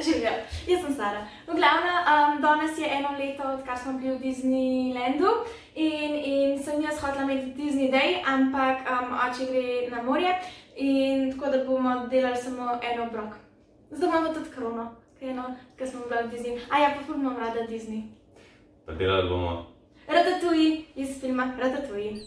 Živijo, jaz sem Sara. V glavnem, danes je 1 leto, odkar smo bili v Disneylandu in sem jaz hotela imeti Disney Day, ampak oče gre na morje in tako da bomo delali samo en obrok. Zdaj imamo tudi krono, ker smo bili v Disney. A ja, pa ful imam rada Disney. Pa delali bomo Ratatouille iz filma Ratatouille.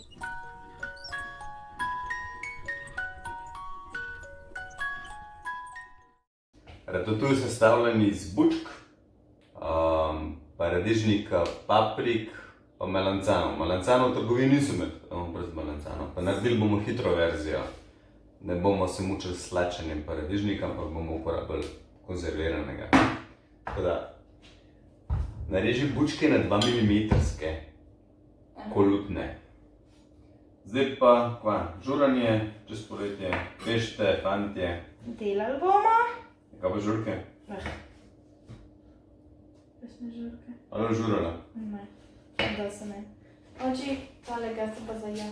Ratatouille je sestavljen iz bučk, paradižnika, paprik pa melancanov. Melancanov v trgovini niso brez melancanov. Pa naredili bomo hitro verzijo. Ne bomo se mučili s slačenjem paradižnika, ampak bomo uporabili konzerviranega. Tako da, nareži bučke na 2 mm kolutne. Zdaj pa, žuranje čez poletje, bežite, fantje. Delali bomo. Kaj pa žurke? Kakšne žurke? Ali žurala? Ne, da se ne. Oči, talega se pa zaja.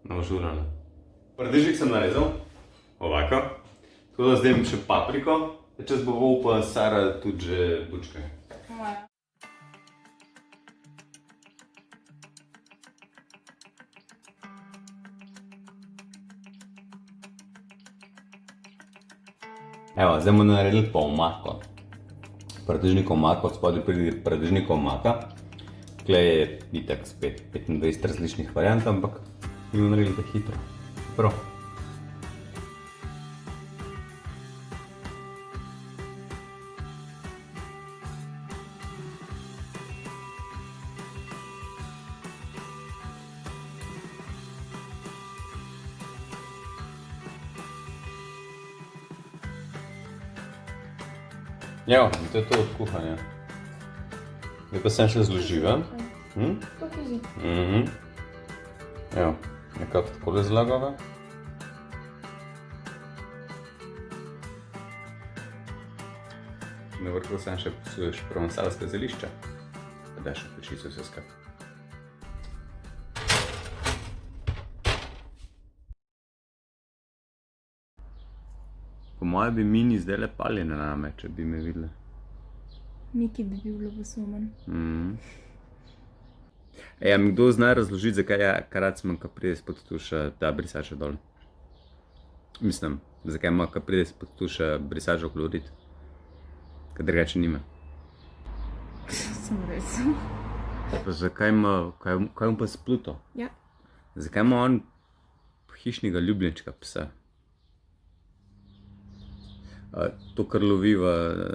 No, žurala. Paradižnik sem narezal, ovako. Tako da zdaj še papriko, čez bo pa Sara tudi že bučke. Moja. Evo, zdaj bomo naredili pa omako. Paradižnikov omako, od spodaj pride paradižnikov omaka. Tukaj je itak spet 25 različnih variant, ampak mi bomo naredili to hitro. Prav. Evo, to je to od kuhanja. Zdaj pa sem še zloživa. To kozi. Evo, nekako takole zlagava. Na vrhu sem še posuješ provansalske zelišča. Pa daš v pečico vse skupaj. Po moje bi Mini zdajle paljene name, če bi me videla. Miki bi bil ljubosumen. A mi kdo zna razložiti, zakaj je Karacman, ko pride spod tuša, ta brisača dol? Mislim, zakaj ima, ko pride spod tuša brisača klorit? Kaj drugače nima. Sem res. Pa zakaj ima, kaj on pa s Pluto? Ja. Zakaj ima on hišnega ljubljenčka psa? To, kar loviva,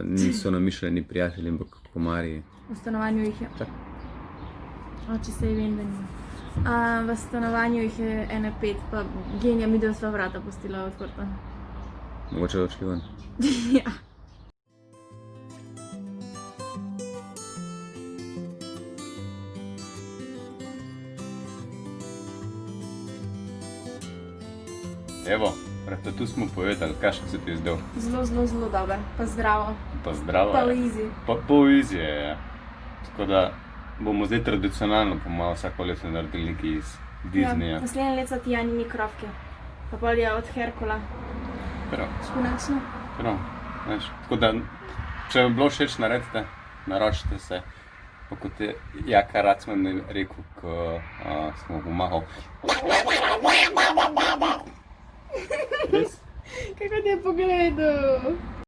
niso namišljeni prijatelji, ampak komarji. V stanovanju jih je... Čak. Oči se vem, da ni. V stanovanju jih je 1-5, pa Genija midva sva vrata pustila odprta. Mogoče odšli ven. Ja. Evo, Ratatouille smo povedali, kakšen se ti je zdel? Zelo dober, pa zdravo. Pa zdravo Pa je. easy. Pa easy je, ja. Tako da bomo zdaj tradicionalno po malo vsako leto naredili nekaj iz Disneya. Ja, naslednje leto so ti Jani mikrovke. Pa pol je od Herkula. Prav, Špinačno. prav. Tako da, če vam bilo všeč, naredite, naročite se. Pa kot je Jaka Racman rekel, ko smo pomahali. Kako ti je pogledal?